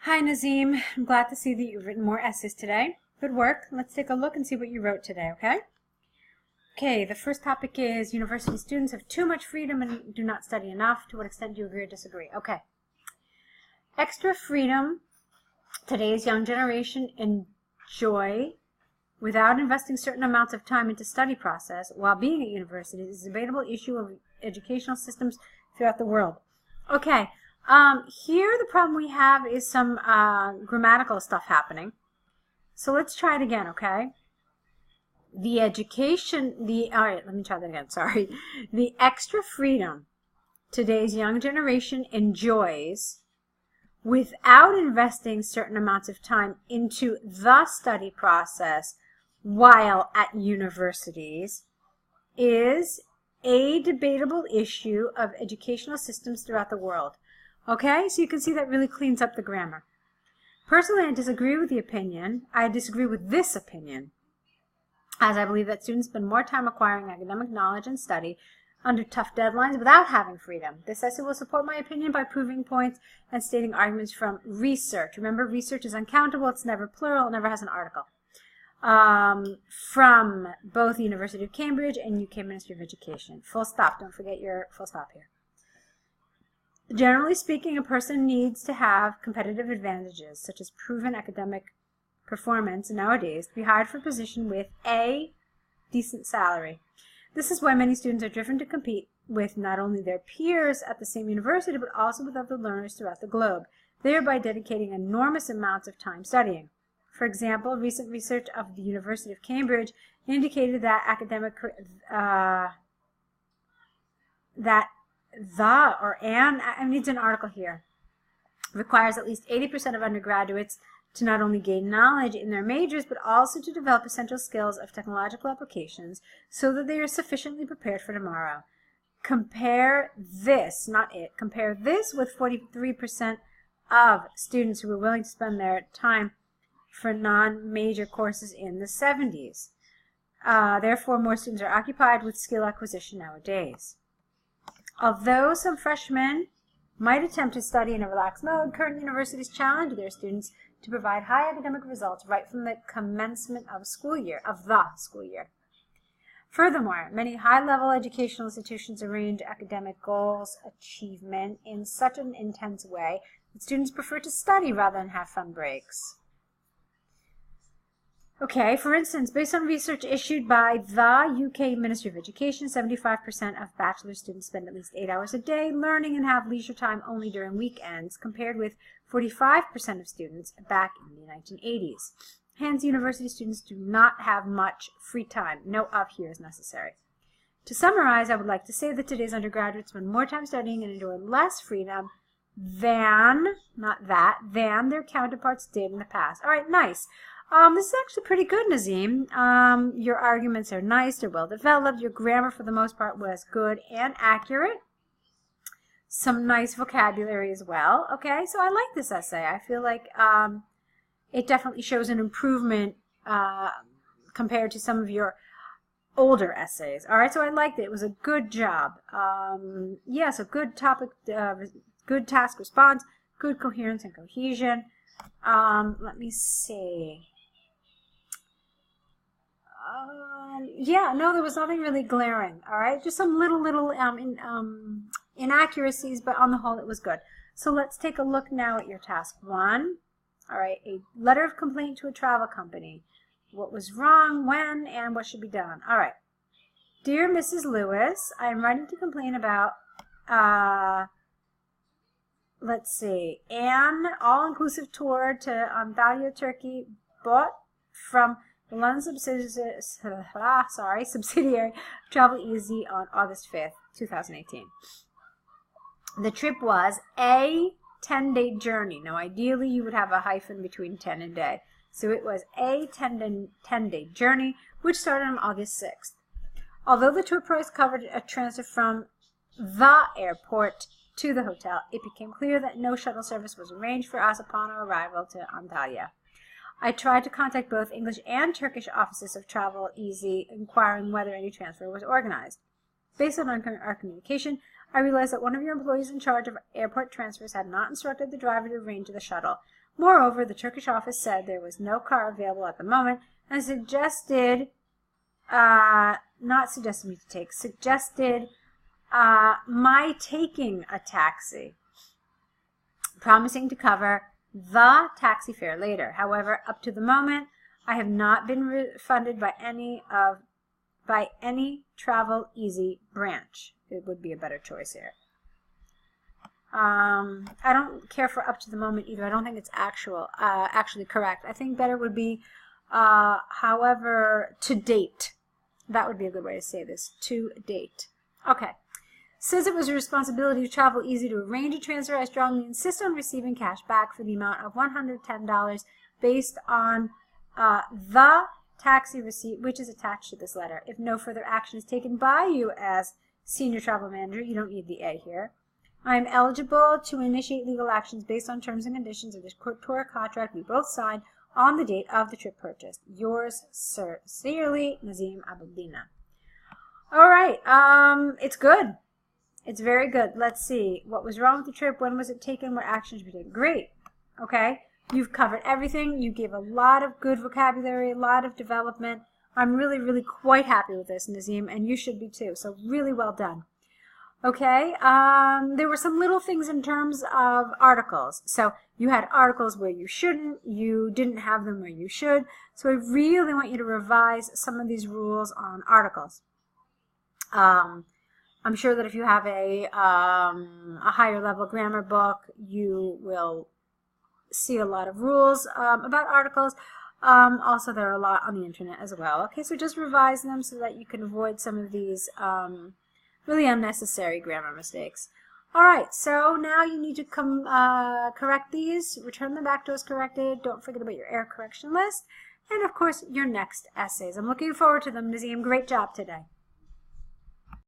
Hi Nazym, I'm glad to see that you've written more essays today. Good work. Let's take a look and see what you wrote today, okay? Okay, the first topic is university students have too much freedom and do not study enough. To what extent do you agree or disagree? Okay. Extra freedom today's young generation enjoy without investing certain amounts of time into study process while being at university is a debatable issue of educational systems throughout the world. Okay. Here the problem we have is some grammatical stuff happening. So let's try it again, okay? All right, let me try that again, sorry. The extra freedom today's young generation enjoys without investing certain amounts of time into the study process while at universities is a debatable issue of educational systems throughout the world. Okay, so you can see that really cleans up the grammar. Personally, I disagree with the opinion. I disagree with this opinion, as I believe that students spend more time acquiring academic knowledge and study under tough deadlines without having freedom. This essay will support my opinion by proving points and stating arguments from research. Remember, research is uncountable. It's never plural. It never has an article. From both the University of Cambridge and UK Ministry of Education. Full stop. Don't forget your full stop here. Generally speaking, a person needs to have competitive advantages, such as proven academic performance nowadays, to be hired for a position with a decent salary. This is why many students are driven to compete with not only their peers at the same university, but also with other learners throughout the globe, thereby dedicating enormous amounts of time studying. For example, recent research of the University of Cambridge indicated that I need an article here, requires at least 80% of undergraduates to not only gain knowledge in their majors, but also to develop essential skills of technological applications so that they are sufficiently prepared for tomorrow. Compare this, not it, compare this with 43% of students who are willing to spend their time for non-major courses in the 70s. Therefore, more students are occupied with skill acquisition nowadays. Although some freshmen might attempt to study in a relaxed mode, current universities challenge their students to provide high academic results right from the commencement of the school year. Furthermore, many high-level educational institutions arrange academic goals achievement in such an intense way that students prefer to study rather than have fun breaks. Okay, for instance, based on research issued by the UK Ministry of Education, 75% of bachelor students spend at least 8 hours a day learning and have leisure time only during weekends, compared with 45% of students back in the 1980s. Hence, university students do not have much free time. No of here is necessary. To summarize, I would like to say that today's undergraduates spend more time studying and enjoy less freedom than their counterparts did in the past. All right, nice. This is actually pretty good, Nazym. Your arguments are nice, they're well developed. Your grammar, for the most part, was good and accurate. Some nice vocabulary as well. Okay, so I like this essay. I feel like it definitely shows an improvement compared to some of your older essays. All right, so I liked it. It was a good job. Yeah, so good topic, good task response, good coherence and cohesion. Let me see. Yeah, no, there was nothing really glaring, all right? Just some little inaccuracies, but on the whole, it was good. So let's take a look now at your task 1. All right, a letter of complaint to a travel company. What was wrong, when, and what should be done. All right. Dear Mrs. Lewis, I am writing to complain about, let's see, an all-inclusive tour to Antalya, Turkey, bought from the London subsidiary Travel Easy on August 5th, 2018. The trip was a 10-day journey. Now, ideally, you would have a hyphen between 10 and day. So it was a 10-day journey, which started on August 6th. Although the tour price covered a transfer from the airport to the hotel, it became clear that no shuttle service was arranged for us upon our arrival to Antalya. I tried to contact both English and Turkish offices of Travel Easy, inquiring whether any transfer was organized. Based on our communication, I realized that one of your employees in charge of airport transfers had not instructed the driver to arrange the shuttle. Moreover, the Turkish office said there was no car available at the moment and suggested, not suggested me to take, suggested my taking a taxi, promising to cover the taxi fare later. However, up to the moment, I have not been refunded by any Travel Easy branch. It would be a better choice here. I don't care for up to the moment either. I don't think it's actually correct. I think better would be, however, to date. That would be a good way to say this. To date. Okay. Says it was a responsibility of Travel Easy to arrange a transfer. I strongly insist on receiving cash back for the amount of $110 based on the taxi receipt, which is attached to this letter. If no further action is taken by you as senior travel manager, you don't need the A here, I am eligible to initiate legal actions based on terms and conditions of the tour contract we both signed on the date of the trip purchased. Yours sincerely, Nazym Abedina. All right, it's good. It's very good. Let's see. What was wrong with the trip? When was it taken? What actions were taken? Great. Okay. You've covered everything. You gave a lot of good vocabulary, a lot of development. I'm really, really quite happy with this, Nazym, and you should be too. So really well done. Okay. There were some little things in terms of articles. So you had articles where you shouldn't. You didn't have them where you should. So I really want you to revise some of these rules on articles. I'm sure that if you have a higher level grammar book, you will see a lot of rules about articles. Also, there are a lot on the internet as well. Okay, so just revise them so that you can avoid some of these really unnecessary grammar mistakes. All right, so now you need to correct these, return them back to us corrected. Don't forget about your error correction list. And, of course, your next essays. I'm looking forward to them, Nazym. Great job today.